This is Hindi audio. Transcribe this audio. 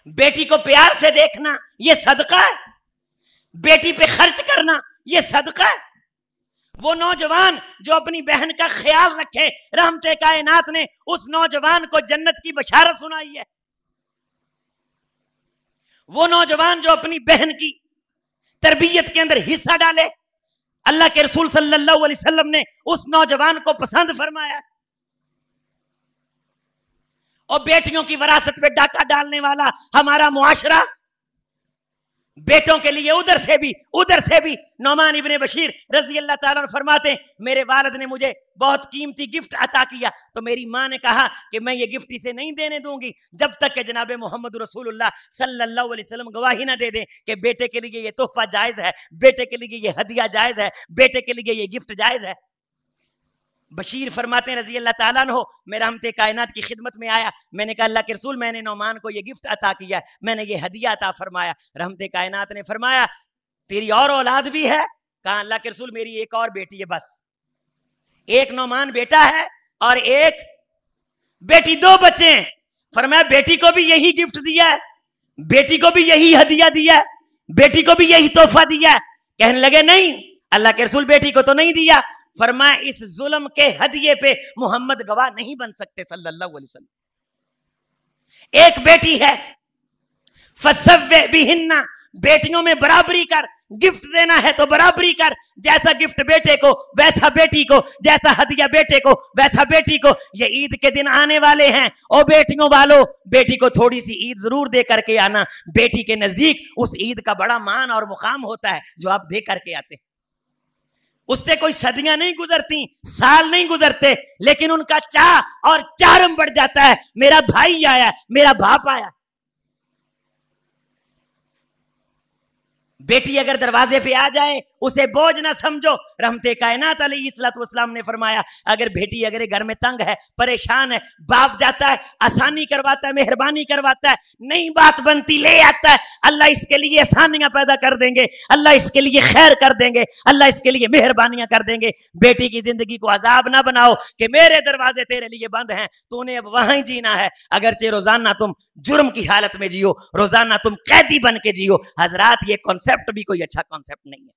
बेटी को प्यार से देखना ये सदका है, बेटी पे खर्च करना ये सदका है। वो नौजवान जो अपनी बहन का ख्याल रखे, रहमते कायनात ने उस नौजवान को जन्नत की बशारत सुनाई है। वो नौजवान जो अपनी बहन की तरबियत के अंदर हिस्सा डाले, अल्लाह के रसूल सल्लल्लाहु अलैहि वसल्लम ने उस नौजवान को पसंद फरमाया। और बेटियों की विरासत पे डाका डालने वाला हमारा मुआशरा, बेटों के लिए उधर से भी नौमान इब्ने बशीर रजी अल्लाह ताला अन्हु फरमाते हैं, मेरे वालिद ने मुझे बहुत कीमती गिफ्ट अता किया, तो मेरी माँ ने कहा कि मैं ये गिफ्ट इसे नहीं देने दूंगी जब तक कि जनाब मोहम्मद रसूलुल्लाह सल्लल्लाहु अलैहि वसल्लम गवाही ना दे दें कि बेटे के लिए ये तोहफा जायज है, बेटे के लिए ये हदिया जायज है, बेटे के लिए ये गिफ्ट जायज है। बशीर फरमाते हैं रजी अल्लाह ताला अन्हु, मैं रहमते कायनात की खिदमत में आया, मैंने कहा अल्लाह के रसूल मैंने नौमान को ये गिफ्ट अता किया है, मैंने ये हदिया अता फरमाया। रहमते कायनात ने फरमाया तेरी और औलाद भी है? कहा अल्लाह के रसूल मेरी एक और बेटी है, बस एक नौमान बेटा है और एक बेटी, दो बच्चे हैं। फरमाया बेटी को भी यही गिफ्ट दिया है, बेटी को भी यही हदिया दिया है, बेटी को भी यही तोहफा दिया है। कहने लगे नहीं अल्लाह के रसूल बेटी को तो नहीं दिया। फरमाया इस जुल्म के हदिये पे मोहम्मद गवाह नहीं बन सकते सल्लल्लाहु अलैहि वसल्लम। एक बेटी है, फसव्वे बिहिन्ना, बेटियों में बराबरी कर, गिफ्ट देना है तो बराबरी कर, जैसा गिफ्ट बेटे को वैसा बेटी को, जैसा हदिया बेटे को वैसा बेटी को। ये ईद के दिन आने वाले हैं, और बेटियों वालों बेटी को थोड़ी सी ईद जरूर दे करके आना, बेटी के नजदीक उस ईद का बड़ा मान और मुकाम होता है जो आप दे करके आते हैं। उससे कोई सदियां नहीं गुजरती, साल नहीं गुजरते, लेकिन उनका चाह और चारम बढ़ जाता है, मेरा भाई आया, मेरा बाप आया। बेटी अगर दरवाजे पे आ जाए उसे बोझ ना समझो। रहमते कायनात अलैहिस्सलातु वस्सलाम ने फरमाया अगर बेटी अगर घर में तंग है, परेशान है, बाप जाता है, आसानी करवाता है, मेहरबानी करवाता है, नई बात बनती ले आता है, अल्लाह इसके लिए आसानियां पैदा कर देंगे, अल्लाह इसके लिए खैर कर देंगे, अल्लाह इसके लिए मेहरबानियां कर देंगे। बेटी की जिंदगी को अजाब ना बनाओ कि मेरे दरवाजे तेरे लिए बंद हैं, तूने अब वहां जीना है। अगरचे रोजाना तुम जुर्म की हालत में जियो, रोजाना तुम कैदी बन के जियो, हजरात ये कॉन्सेप्ट भी कोई अच्छा कॉन्सेप्ट नहीं है।